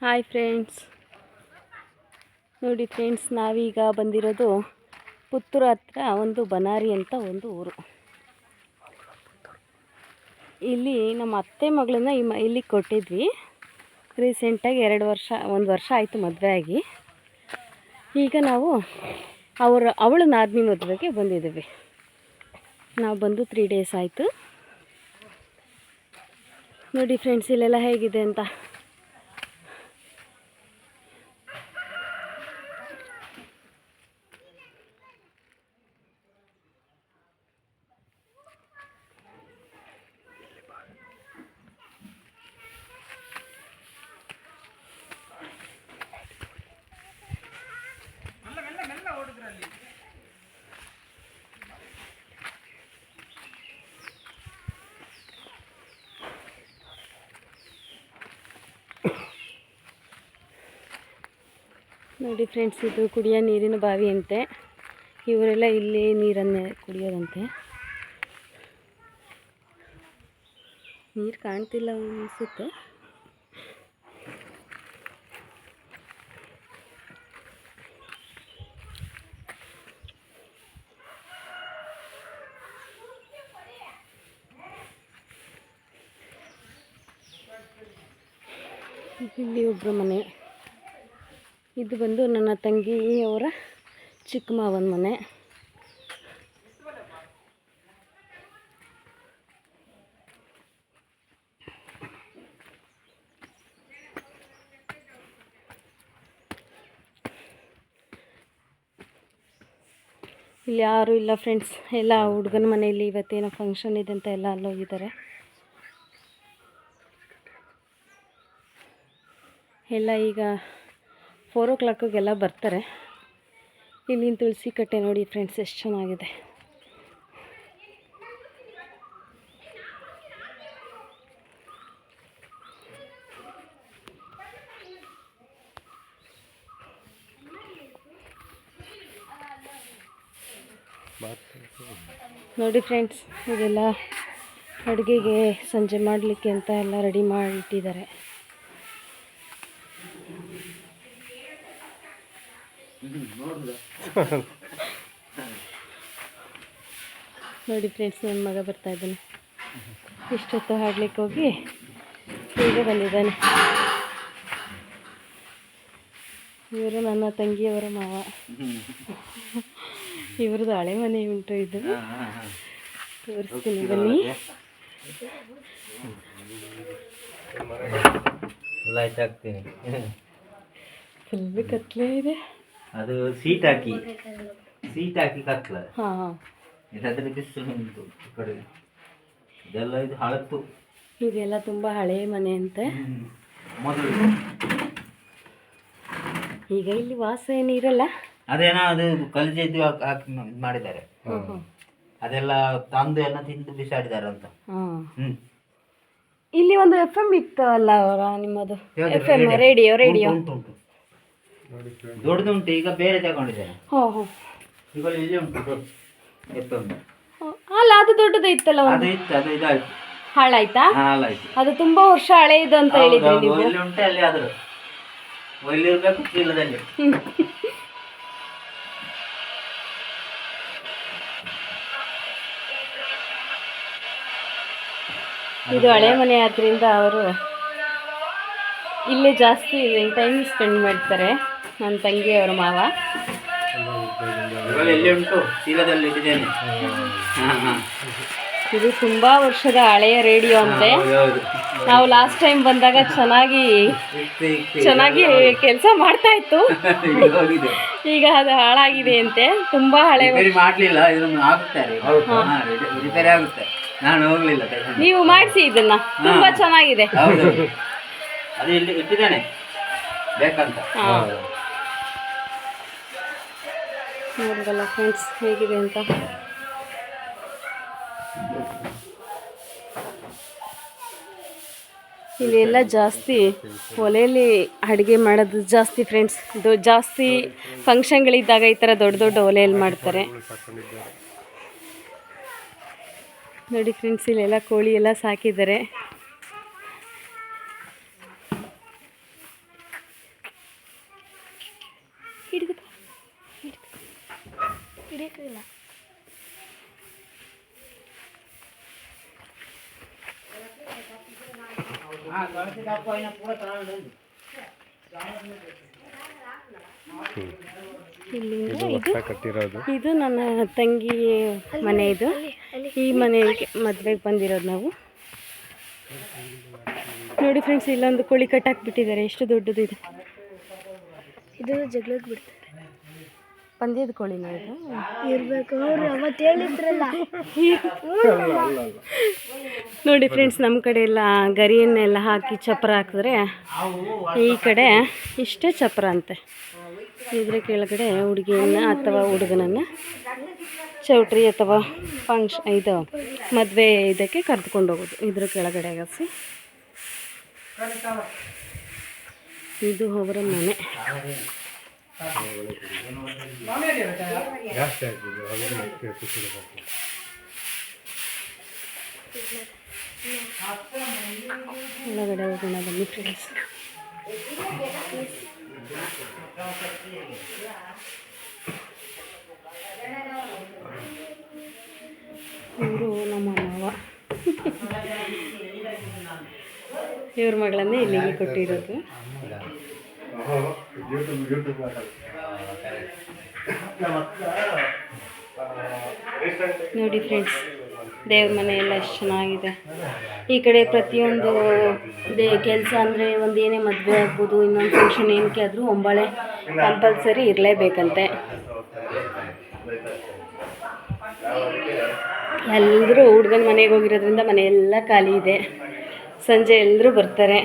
Hi friends, ನೋಡಿ friends, ನಾವೀಗ ಬಂದಿರೋದು ಪುತ್ತೂರು ಹತ್ರ ಒಂದು ಬನಾರಿ ಅಂತ ಒಂದು ಊರು. ಇಲ್ಲಿ ನಮ್ಮ ಅತ್ತೆ ಮಗಳನ್ನ ಇಲ್ಲಿಗೆ ಕೊಟ್ಟಿದ್ವಿ. ರೀಸೆಂಟಾಗಿ 1 ವರ್ಷ ಆಯಿತು ಮದುವೆ ಆಗಿ. ಈಗ ನಾವು ಅವಳ ನಾದಿನಿ ಮದುವೆಗೆ ಬಂದಿದ್ದೀವಿ. ನಾವು ಬಂದು 3 ಡೇಸ್ ಆಯಿತು. ನೋಡಿ ಫ್ರೆಂಡ್ಸ್, ಇಲ್ಲೆಲ್ಲ ಹೇಗಿದೆ ಅಂತ. ನೋಡಿ ಫ್ರೆಂಡ್ಸ್, ಇದು ಕುಡಿಯೋ ನೀರಿನ ಬಾವಿ ಅಂತೆ. ಇವರೆಲ್ಲ ಇಲ್ಲಿ ನೀರನ್ನೇ ಕುಡಿಯೋದಂತೆ. ನೀರು ಕಾಣ್ತಿಲ್ಲ ಅನಿಸುತ್ತೆ. ಇಲ್ಲಿ ಒಬ್ಬರ ಮನೆ. ಇದು ಬಂದು ನನ್ನ ತಂಗಿಯವರ ಚಿಕ್ಕ ಮಾವನ ಮನೆ. ಇಲ್ಲಿ ಯಾರೂ ಇಲ್ಲ ಫ್ರೆಂಡ್ಸ್, ಎಲ್ಲ ಹುಡುಗನ ಮನೆಯಲ್ಲಿ ಇವತ್ತೇನೋ ಫಂಕ್ಷನ್ ಇದೆ ಅಂತ ಎಲ್ಲ ಅಲ್ಲೋಗಿದ್ದಾರೆ. ಎಲ್ಲ ಈಗ 4 o'clockಗೆಲ್ಲ ಬರ್ತಾರೆ. ಇಲ್ಲಿನ ತುಳಸಿ ಕಟ್ಟೆ ನೋಡಿ ಫ್ರೆಂಡ್ಸ್, ಎಷ್ಟು ಚೆನ್ನಾಗಿದೆ. ನೋಡಿ ಫ್ರೆಂಡ್ಸ್, ಇದೆಲ್ಲ ಅಡುಗೆಗೆ ಸಂಜೆ ಮಾಡಲಿಕ್ಕೆ ಅಂತ ಎಲ್ಲ ರೆಡಿ ಮಾಡಿಟ್ಟಿದ್ದಾರೆ. ನೋಡಿ ಫ್ರೆಂಡ್ಸ್, ನನ್ನ ಮಗ ಬರ್ತಾ ಇದ್ದಾನೆ. ಇಷ್ಟೊತ್ತು ಹಾಡ್ಲಿಕ್ಕೆ ಹೋಗಿ ಈಗ ಬಂದಿದ್ದಾನೆ. ಇವರು ನನ್ನ ತಂಗಿಯವರ ಮಾವ. ಇವ್ರದ್ದು ಹಳೆ ಮನೆ ಉಂಟು. ಇದು ತೋರಿಸ್ತೀನಿ ಬನ್ನಿ. ಲೈಟ್ ಹಾಕ್ತೀನಿ. ಫುಲ್ ಕತ್ಲೆ ಇದೆ. ಅದು ಸೀಟ್ ಹಾಕಿ ಕತ್ಲ. ಹಾಂ, ಇದಾದ್ರೆ ಬಿಸಿಲು ಉಂಟು ಕಡೆ. ಇದೆಲ್ಲ ಇದು ಹಳತ್ತು. ಇದೆಲ್ಲ ತುಂಬ ಹಳೆ ಮನೆ ಅಂತೆ. ಮೊದಲು ಈಗ ಇಲ್ಲಿ ವಾಸ ಏನಿರಲ್ಲ. ಅದೇನೋ ಅದು ಕಲ್ಜಿದ್ದು ಹಾಕಿ ಇದು ಮಾಡಿದ್ದಾರೆ. ಅದೆಲ್ಲ ತಂದು ಎಲ್ಲ ತಿಂದು ಬಿಸಾಡಿದ್ದಾರೆ ಅಂತ. ಇಲ್ಲಿ ಒಂದು FM ಇತ್ತು ಅಲ್ಲ ಅವರ ನಿಮ್ಮದು FM ರೇಡಿಯೋ ಉಂಟು. ದೊಡ್ಡದುಂಟು, ಈಗ ಬೇರೆ ತಗೊಂಡಿದ್ದಾರೆ. ಈಗ ಇಲ್ಲಿ ಉಂಟು FM. ಅಲ್ಲ, ಅದು ದೊಡ್ಡದು ಇತ್ತಲ್ಲ. ಅದು ಇತ್ತು, ಅದು ಇದಾಯ್ತು, ಹಾಳಾಯ್ತಾ? ಹಾಳಾಯ್ತು. ಅದು ತುಂಬಾ ವರ್ಷ ಹಳೆಯದು ಅಂತ ಹೇಳಿದ್ರು ನೀವು. ಇಲ್ಲಿ ಉಂಟು, ಅಲ್ಲಿ ಆದ್ರು ಇಲ್ಲಿ ಇರ್ಬೇಕು, ಚೀಲದಲ್ಲಿ. ಇದು ಹಳೆ ಮನೆ ಆದ್ರಿಂದ ಅವರು ಇಲ್ಲೇ ಜಾಸ್ತಿ ಟೈಮ್ ಸ್ಪೆಂಡ್ ಮಾಡ್ತಾರೆ. ನನ್ನ ತಂಗಿಯವರ ಮಾವ. ಎಲ್ಲಿ ಉಂಟು, ಚೀಲದಲ್ಲಿ ಇಟ್ಟಿದ್ದೇನೆ. ಇದು ತುಂಬಾ ವರ್ಷದ ಹಳೆಯ ರೇಡಿಯೋ ಅಂತೆ. ನಾವು ಲಾಸ್ಟ್ ಟೈಮ್ ಬಂದಾಗ ಚೆನ್ನಾಗಿ ಕೆಲಸ ಮಾಡ್ತಾ ಇತ್ತು. ಈಗ ಅದು ಹಾಳಾಗಿದೆ ಅಂತೆ. ತುಂಬಾ ಹಳೆ. ಮಾಡ್ಲಿಲ್ಲ, ರಿಪೇರಿ ಆಗುತ್ತೆ. ನಾನು ಹೋಗ್ಲಿಲ್ಲ. ನೀವು ಮಾಡಿಸಿ ಇದನ್ನ, ತುಂಬಾ ಚೆನ್ನಾಗಿದೆ. ಅದು ಇಲ್ಲಿ ಇಟ್ಟಿದ್ದೇನೆ ಬೇಕಂತ. ನೋಡಿರಲ್ಲ ಫ್ರೆಂಡ್ಸ್ ಹೇಗಿದೆ ಅಂತ. ಇಲ್ಲಿ ಎಲ್ಲ ಜಾಸ್ತಿ ಒಲೆಯಲ್ಲಿ ಅಡುಗೆ ಮಾಡೋದು ಜಾಸ್ತಿ ಫ್ರೆಂಡ್ಸ್. ಇದು ಜಾಸ್ತಿ ಫಂಕ್ಷನ್ಗಳಿದ್ದಾಗ ಈ ಥರ ದೊಡ್ಡ ದೊಡ್ಡ ಒಲೆಯಲ್ಲಿ ಮಾಡ್ತಾರೆ. ನೋಡಿ ಫ್ರೆಂಡ್ಸ್, ಇಲ್ಲೆಲ್ಲ ಕೋಳಿ ಎಲ್ಲ ಸಾಕಿದ್ದಾರೆ. ಹಿಡಿಯಕ್ಕಿಲ್ಲ. ಇಲ್ಲಿಂದ ಇದು ನನ್ನ ತಂಗಿ ಮನೆ. ಇದು ಈ ಮನೆಗೆ ಮದುವೆಗೆ ಬಂದಿರೋದು ನಾವು. ನೋಡಿ ಫ್ರೆಂಡ್ಸ್, ಇಲ್ಲೊಂದು ಕೋಳಿ ಕಟ್ಟಾಕ್ಬಿಟ್ಟಿದ್ದಾರೆ. ಎಷ್ಟು ದೊಡ್ಡದಿದೆ. ಇದು ಜಗಳಕ್ಕೆ ಬಿಡ್ತಾರೆ. ಪಂದ್ಯದ ಕೋಳಿನ ಇದು ಇರಬೇಕು. ಅವ್ರು ಅವತ್ತು ಹೇಳಿದ್ರಲ್ಲ. ನೋಡಿ ಫ್ರೆಂಡ್ಸ್, ನಮ್ಮ ಕಡೆ ಎಲ್ಲ ಗರಿಯನ್ನೆಲ್ಲ ಹಾಕಿ ಚಪ್ರ ಹಾಕಿದ್ರೆ ಈ ಕಡೆ ಇಷ್ಟೇ ಚಪ್ರ ಅಂತೆ. ಇದ್ರ ಕೆಳಗಡೆ ಹುಡುಗಿಯನ್ನ ಅಥವಾ ಹುಡುಗನನ್ನು ಚೌಟ್ರಿ ಅಥವಾ ಇದು ಮದುವೆ ಇದಕ್ಕೆ ಕರೆದುಕೊಂಡು ಹೋಗೋದು. ಇದ್ರ ಕೆಳಗಡೆ ಹಸಿ ಇದು ಅವರ ಮನೆ. ಒಳಗಡೆ ಹೋಗೋಣ ಬನ್ನಿ ಫ್ರೆಂಡ್ಸ್. ಇವರು ನಮ್ಮ ಮಾವ. ಇವ್ರ ಮಗಳನ್ನೇ ಇಲ್ಲಿಗೆ ಕೊಟ್ಟಿರೋದು. ನೋಡಿ ಫ್ರೆಂಡ್ಸ್, ದೇವ್ರ ಮನೆ ಎಲ್ಲ ಎಷ್ಟು ಚೆನ್ನಾಗಿದೆ. ಈ ಕಡೆ ಪ್ರತಿಯೊಂದು ಕೆಲಸ ಅಂದರೆ ಒಂದು ಏನೇ ಮದುವೆ ಆಗ್ಬೋದು, ಇನ್ನೊಂದು ಫಂಕ್ಷನ್ ಏನಕ್ಕೆ ಆದರೂ ಒಂಬಾಳೆ ಕಂಪಲ್ಸರಿ ಇರಲೇಬೇಕಂತೆ. ಎಲ್ಲರೂ ಹುಡುಗನ ಮನೆಗೆ ಹೋಗಿರೋದ್ರಿಂದ ಮನೆಯೆಲ್ಲ ಖಾಲಿ ಇದೆ. ಸಂಜೆ ಎಲ್ಲರೂ ಬರ್ತಾರೆ.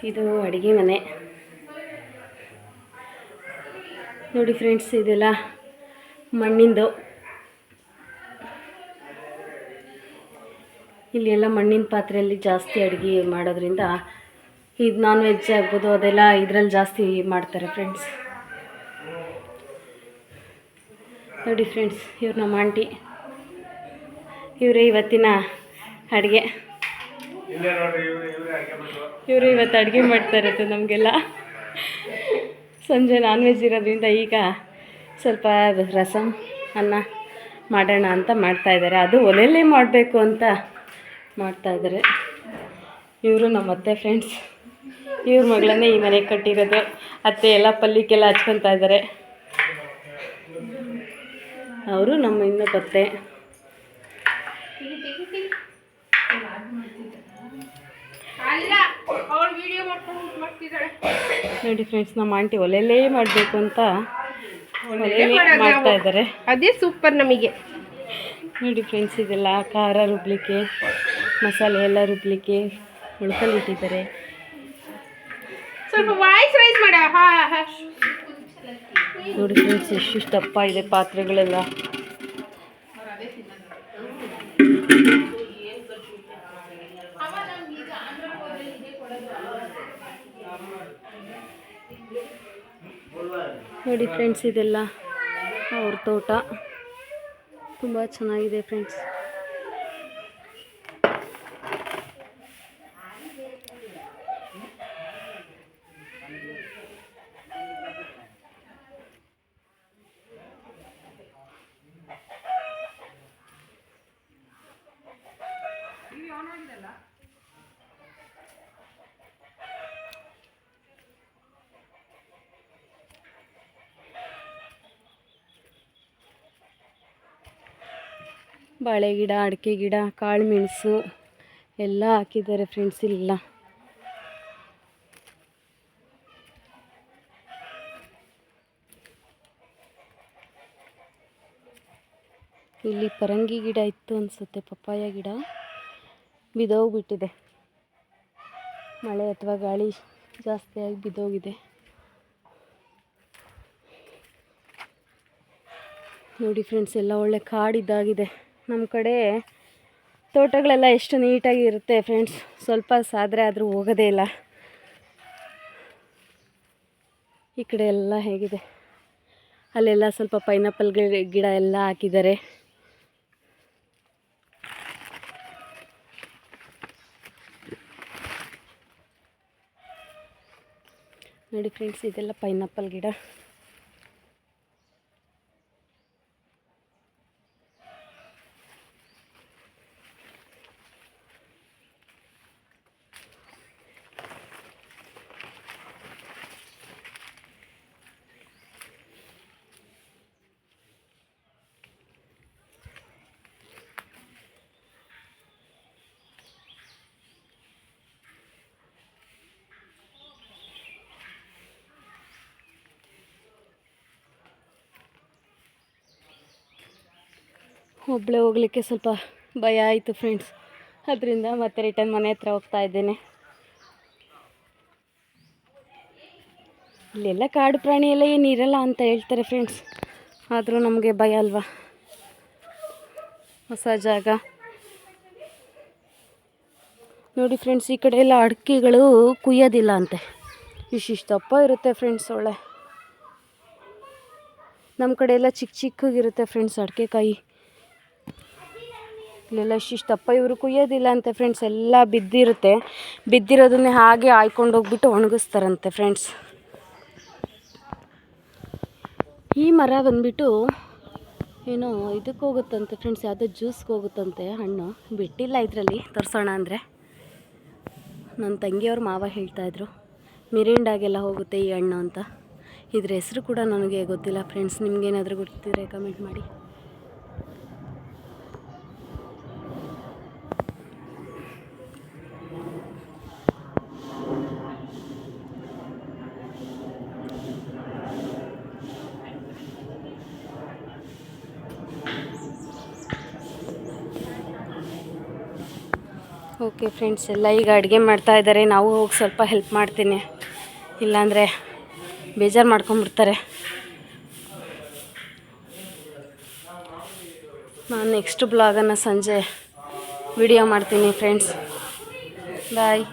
ಇದು ಅಡುಗೆ ಮನೆ. ನೋಡಿ ಫ್ರೆಂಡ್ಸ್, ಇದೆಲ್ಲ ಮಣ್ಣಿಂದು. ಇಲ್ಲಿ ಎಲ್ಲ ಮಣ್ಣಿನ ಪಾತ್ರೆಯಲ್ಲಿ ಜಾಸ್ತಿ ಅಡುಗೆ ಮಾಡೋದ್ರಿಂದ ಇದು ನಾನ್ ವೆಜ್ ಆಗ್ಬೋದು ಅದೆಲ್ಲ ಇದರಲ್ಲಿ ಜಾಸ್ತಿ ಮಾಡ್ತಾರೆ ಫ್ರೆಂಡ್ಸ್. ನೋಡಿ ಫ್ರೆಂಡ್ಸ್, ಇವ್ರು ನಮ್ಮ ಆಂಟಿ. ಇವರೇ ಇವತ್ತಿನ ಅಡುಗೆ. ಇವರು ಇವತ್ತು ಅಡುಗೆ ಮಾಡ್ತಾ ಇರೋದು ನಮಗೆಲ್ಲ. ಸಂಜೆ ನಾನ್ ವೆಜ್ ಇರೋದ್ರಿಂದ ಈಗ ಸ್ವಲ್ಪ ರಸಮ್ ಅನ್ನ ಮಾಡೋಣ ಅಂತ ಮಾಡ್ತಾಯಿದ್ದಾರೆ. ಅದು ಒಲೆಯಲ್ಲೇ ಮಾಡಬೇಕು ಅಂತ ಮಾಡ್ತಾಯಿದ್ದಾರೆ. ಇವರು ನಮ್ಮ ಅತ್ತೆ ಫ್ರೆಂಡ್ಸ್. ಇವ್ರ ಮಗಳನ್ನೇ ಈ ಮನೆಗೆ ಕಟ್ಟಿರೋದು. ಅತ್ತೆ ಎಲ್ಲ ಪಲ್ಲಿಕ್ಕೆಲ್ಲ ಹಚ್ಕೊತಾ ಇದ್ದಾರೆ. ಅವರು ನಮ್ಮ ಇನ್ನೊಬ್ಬ ಅತ್ತೆ. ನೋಡಿ ಫ್ರೆಂಡ್ಸ್, ನಮ್ಮ ಆಂಟಿ ಒಲೆಯಲ್ಲೇ ಮಾಡಬೇಕು ಅಂತ ಮಾಡ್ತಾ ಇದ್ದಾರೆ. ಅದೇ ಸೂಪರ್ ನಮಗೆ. ನೋಡಿ ಫ್ರೆಂಡ್ಸ್, ಇದೆಲ್ಲ ಖಾರ ರುಬ್ಲಿಕ್ಕೆ, ಮಸಾಲೆ ಎಲ್ಲ ರುಬ್ಲಿಕ್ಕೆ ಉಳ್ಕಲ್ಲಿಟ್ಟಿದ್ದಾರೆ. ಸ್ವಲ್ಪ ವಾಯ್ಸ್ ರೈಸ್ ಮಾಡ. ನೋಡಿ ಫ್ರೆಂಡ್ಸ್, ಎಷ್ಟು ದಪ್ಪ ಇದೆ ಪಾತ್ರೆಗಳೆಲ್ಲ. ನೋಡಿ ಫ್ರೆಂಡ್ಸ್, ಇದೆಲ್ಲ ಅವ್ರ ತೋಟ. ತುಂಬ ಚೆನ್ನಾಗಿದೆ ಫ್ರೆಂಡ್ಸ್. ಬಾಳೆ ಗಿಡ, ಅಡಿಕೆ ಗಿಡ, ಕಾಳು ಮೆಣಸು ಎಲ್ಲ ಹಾಕಿದ್ದಾರೆ ಫ್ರೆಂಡ್ಸ್. ಇಲ್ಲ ಇಲ್ಲಿ ಪರಂಗಿ ಗಿಡ ಇತ್ತು ಅನಿಸುತ್ತೆ, ಪಪ್ಪಾಯ ಗಿಡ ಬಿದ್ದೋಗ್ಬಿಟ್ಟಿದೆ. ಮಳೆ ಅಥವಾ ಗಾಳಿ ಜಾಸ್ತಿಯಾಗಿ ಬಿದ್ದೋಗಿದೆ. ನೋಡಿ ಫ್ರೆಂಡ್ಸ್, ಎಲ್ಲ ಒಳ್ಳೆ ಕಾಡಿದ್ದಾಗಿದೆ. ನಮ್ಮ ಕಡೆ ತೋಟಗಳೆಲ್ಲ ಎಷ್ಟು ನೀಟಾಗಿ ಇರುತ್ತೆ ಫ್ರೆಂಡ್ಸ್. ಸ್ವಲ್ಪ ಸಾದರೆ ಆದರೂ ಹೋಗೋದೇ ಇಲ್ಲ. ಈ ಕಡೆ ಎಲ್ಲ ಹೇಗಿದೆ, ಅಲ್ಲೆಲ್ಲ ಸ್ವಲ್ಪ ಪೈನಾಪಲ್ ಗಿಡ ಎಲ್ಲ ಹಾಕಿದ್ದಾರೆ. ನೋಡಿ ಫ್ರೆಂಡ್ಸ್, ಇದೆಲ್ಲ ಪೈನಾಪಲ್ ಗಿಡ. ಒಬ್ಬಳೇ ಹೋಗಲಿಕ್ಕೆ ಸ್ವಲ್ಪ ಭಯ ಆಯಿತು ಫ್ರೆಂಡ್ಸ್. ಅದರಿಂದ ಮತ್ತೆ ರಿಟರ್ನ್ ಮನೆ ಹತ್ರ ಹೋಗ್ತಾ ಇದ್ದೇನೆ. ಇಲ್ಲೆಲ್ಲ ಕಾಡು ಪ್ರಾಣಿ ಎಲ್ಲ ಏನಿರಲ್ಲ ಅಂತ ಹೇಳ್ತಾರೆ ಫ್ರೆಂಡ್ಸ್. ಆದರೂ ನಮಗೆ ಭಯ ಅಲ್ವಾ, ಹೊಸ ಜಾಗ. ನೋಡಿ ಫ್ರೆಂಡ್ಸ್, ಈ ಕಡೆ ಎಲ್ಲ ಅಡಿಕೆಗಳು ಕುಯ್ಯೋದಿಲ್ಲ ಅಂತೆ. ಇಷ್ಟಿಷ್ಟಪ್ಪ ಇರುತ್ತೆ ಫ್ರೆಂಡ್ಸ್ ಒಳ್ಳೆ. ನಮ್ಮ ಕಡೆ ಎಲ್ಲ ಚಿಕ್ಕ ಚಿಕ್ಕಗಿರುತ್ತೆ ಫ್ರೆಂಡ್ಸ್ ಅಡಿಕೆಕಾಯಿ. ಇಲ್ಲೆಲ್ಲ ಇಷ್ಟಿಷ್ಟಪ್ಪ. ಇವರು ಕುಯ್ಯೋದಿಲ್ಲ ಅಂತೆ ಫ್ರೆಂಡ್ಸ್, ಎಲ್ಲ ಬಿದ್ದಿರುತ್ತೆ. ಬಿದ್ದಿರೋದನ್ನೇ ಹಾಗೆ ಆಯ್ಕೊಂಡು ಹೋಗ್ಬಿಟ್ಟು ಒಣಗಿಸ್ತಾರಂತೆ ಫ್ರೆಂಡ್ಸ್. ಈ ಮರ ಬಂದುಬಿಟ್ಟು ಏನೋ ಇದಕ್ಕೆ ಹೋಗುತ್ತಂತೆ ಫ್ರೆಂಡ್ಸ್, ಯಾವುದೋ ಜ್ಯೂಸ್ಗೆ ಹೋಗುತ್ತಂತೆ ಹಣ್ಣು. ಬಿಟ್ಟಿಲ್ಲ ಇದರಲ್ಲಿ ತರಿಸೋಣ ಅಂದರೆ. ನನ್ನ ತಂಗಿಯವ್ರ ಮಾವ ಹೇಳ್ತಾಯಿದ್ರು ಮಿರಿಂಡಾಗೆಲ್ಲ ಹೋಗುತ್ತೆ ಈ ಹಣ್ಣು ಅಂತ. ಇದ್ರ ಹೆಸರು ಕೂಡ ನನಗೆ ಗೊತ್ತಿಲ್ಲ ಫ್ರೆಂಡ್ಸ್. ನಿಮ್ಗೇನಾದರೂ ಗೊತ್ತಿದ್ರೆ ಕಮೆಂಟ್ ಮಾಡಿ. ಓಕೆ ಫ್ರೆಂಡ್ಸ್, ಎಲ್ಲ ಈಗ ಅಡುಗೆ ಮಾಡ್ತಾ ಇದ್ದಾರೆ. ನಾವು ಹೋಗಿ ಸ್ವಲ್ಪ ಹೆಲ್ಪ್ ಮಾಡ್ತೀನಿ, ಇಲ್ಲಾಂದರೆ ಬೇಜಾರು ಮಾಡ್ಕೊಂಬಿಡ್ತಾರೆ. ನಾನು ನೆಕ್ಸ್ಟ್ ಬ್ಲಾಗನ್ನು ಸಂಜೆ ವಿಡಿಯೋ ಮಾಡ್ತೀನಿ ಫ್ರೆಂಡ್ಸ್. ಬಾಯ್.